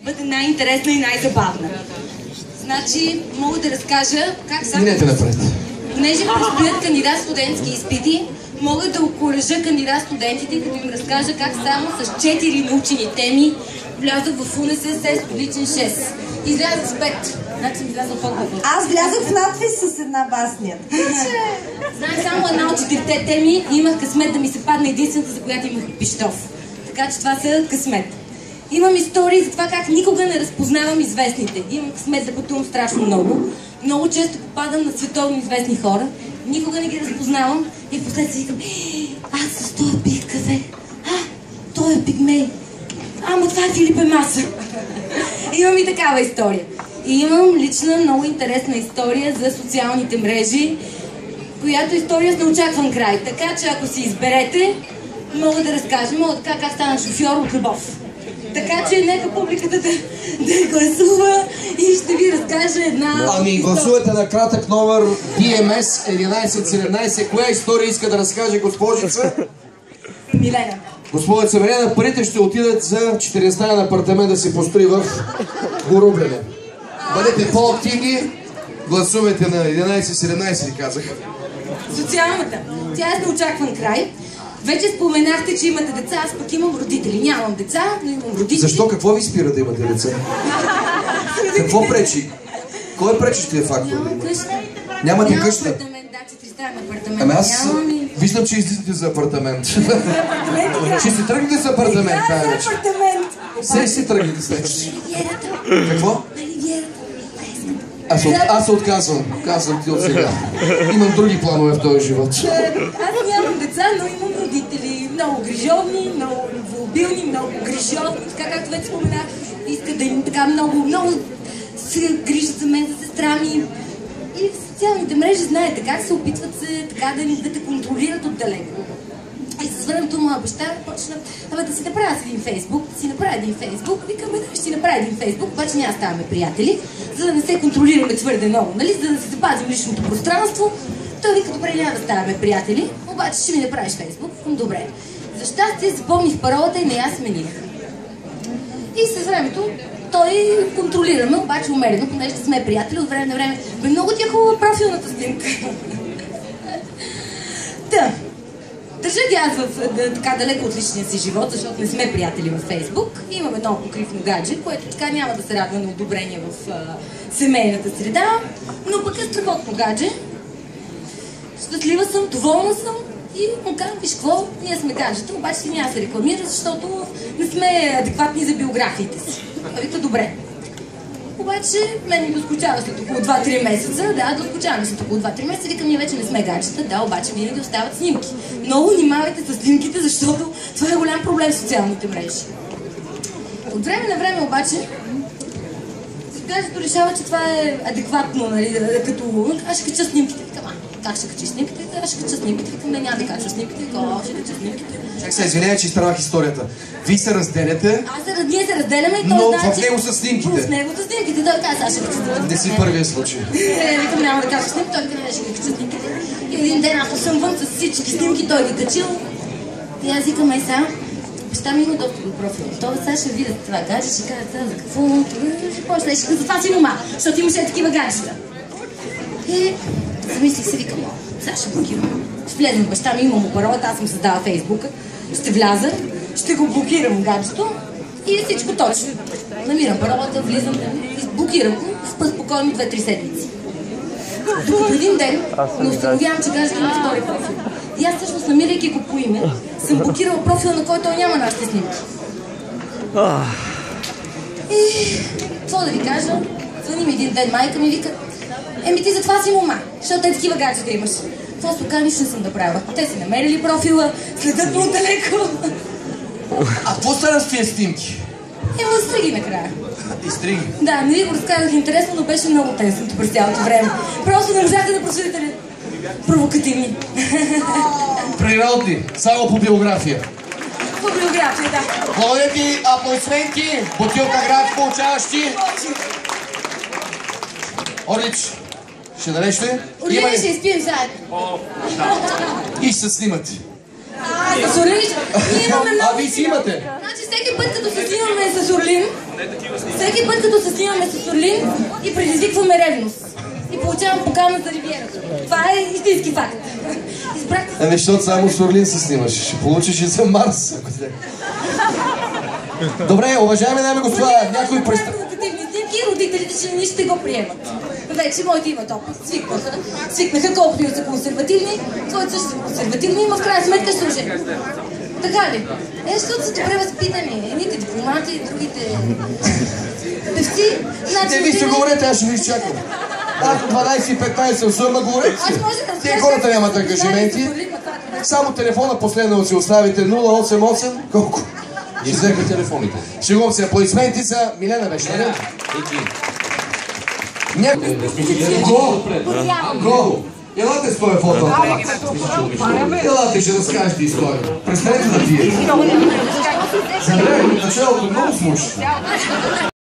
Бъде най-интересна и най-забавна. Значи, мога да разкажа как само... Минете напред. Понеже предстоят кандидат студентски изпити, мога да окуража кандидат студентите, като им разкажа как само с 4 научени теми влязох в УНСС с отличен 6. Излязох с 5. Значи съм излязох по-главно. Аз влязох в надпис с една басния. Знаех само една от 4 теми и имах късмет да ми се падне единствената, за която имах пищов. Така че това са късмет. Имам истории за това как никога не разпознавам известните. Имам късмет да пътувам страшно много. Много често попадам на световно известни хора. Никога не ги разпознавам и после си викам: аз с това пих кафе. Той е пигмей. Ама това е Филипе Маса. Имам и такава история. И имам лична, много интересна история за социалните мрежи, която история с неочакван край. Така че ако си изберете, мога да разкажа. Мога да кажа как стана шофьор от любов. Така че нека публиката да гласува и ще ви разкажа една... Ами гласувате на кратък номер DMS 1117. Коя история иска да разкаже госпожица? Милена. Госпожица Милена, парите ще отидат за 14-стаен апартамент да се построи в Горублене. Бъдете по-активни, гласувайте на 1117, ви казах. Социалната. Тя е с неочакван край. Вече споменахте, че имате деца, аз пък имам родители. Нямам деца, но имам родители. Защо? Какво ви спира да имате деца? Какво пречи? Кой пречи ще е фактор? Нямам къща. Нямате къща? Нямам апартамент, да, 4-стаен апартамент. Ами аз Нямам... виждам, че излизате за апартамент. Ще си тръгнете за апартамент тази вечер. Се си тръгнете след. Какво? Аз се отказвам. Казвам ти от сега. Имам други планове в този живот. Аз нямам деца, но имам родители. Много грижовни, много любвеобилни, много грижовни. Така както вече споменах, искат да им така много се грижат за мен, за сестра ми. И в социалните мрежи знаете как се опитват се така да те контролират отдалеко. И с времето моя баща почна да си направя един фейсбук, викаме, да, ще си направя един фейсбук, обаче няма ставаме приятели, за да не се контролираме твърде много, нали, за да си запазим личното пространство. Той вика: добре, няма да ставаме приятели, обаче ще ми направиш фейсбук. Добре. За щастие запомних паролата и не я смених. И с времето той контролираме, обаче умерено, понеже сме приятели от време на време. Бе, много ти е хубава профилната снимка. Да. Държа ги аз така далеко от личния си живот, защото не сме приятели във Фейсбук. Имам едно покривно гадже, което така няма да се радва на одобрение в семейната среда, но пък е страхотно гадже. Щастлива съм, доволна съм и му казвам: виж какво, ние сме гаджета, обаче си няма да се рекламира, защото не сме адекватни за биографиите си. Вика: добре. Обаче мен ми доскучава след около 2-3 месеца. Да, доскучаваме след около 2-3 месеца. Викам: ние вече не сме гаджета. Да, обаче винаги остават снимки. Много внимавайте с снимките, защото това е голям проблем в социалните мрежи. От време на време обаче гаджето решава, че това е адекватно, нали, като аз ще кача снимките. Викам: как ще качи снимките? Аз ще кача снимките. Викам: не, няма да кача снимките. Викам: ще кача снимките. Чак се, извинявай, че изтравах историята. Вие се разделяте, ние се разделяме и той но знае, в него са снимките. В него са снимките. Той каза: аз ще кача снимките. Не си първия случай. Викам: няма да кача снимки. Той каза: не, ще ги кача снимките. И един ден, ако съм вън с всички снимки, той ги качил. И аз викам: сега, баща ми има достъп до профила. Това сега ще видят това гадже, ще кажа: за какво? Ще почне, за това си мома, защото имаше такива гаджета. И замислих се, викам: сега ще блокирам. Ще влезем в баща ми, имам му паролата, аз съм създала Фейсбука. Ще вляза, ще го блокирам гаджето и всичко точно. Намирам паролата, влизам, блокирам го, спа спокойно 2-3 седмици. Докато един ден не установявам, че гаджето има втори профил. И аз всъщност, намирайки го по име, съм блокирала профила, на който той няма нашите снимки. И какво да ви кажа? Звъни ми един ден майка ми, вика: ти за това си мома, защото те такива гаджета имаш. Това стука нищо не съм да правя. Те си намерили профила, следят му отдалеко. А какво стана с тия снимки? Изтриги накрая. Изтриги? Да, не ви го разказах интересно, но беше много тенсното през цялото време. Просто не можаха да просветят провокативни. Природни, само по биография. По биография, да. Благодаря ти, аплодисменти, бутилка град получаващи. Орлич, ще дадеш ли? Орлич, ще изпием заедно. И се снимате. С Орлич, ние имаме много... А, вие си имате? Значи всеки път, като се снимаме с Орлин, Всеки път, като се снимаме с Орлин и предизвикваме ревност. И получавам покана за ривиерата. Това е истински факт. Избрахте... Ами, защото само с Орлин се снимаш. Ще получиш и за Марс, ако те... Добре, уважаеми дами и господа, някой представ... снимки, родителите жени ще го приемат. Вече моите имат опит. Свикнаха колкото и са консервативни, твоите също са консервативни, но в крайна сметка ще оженят. Така ли? Защото са добре възпитани. Едните дипломати, другите... певци. Те ви ще говорите, аз ще ви изчакам. Ако 12:15 съм сурна, говорете си. Те хората нямат ангажименти. Само телефона последно си оставите 088. Колко? И взеха телефоните. Шегувам се, аплодисменти за Милена беше, нали? Го! Елате с този фотоапарат. Елате, ще разкажете история. Престанете да пиете. Забравяйте, началото много слушате.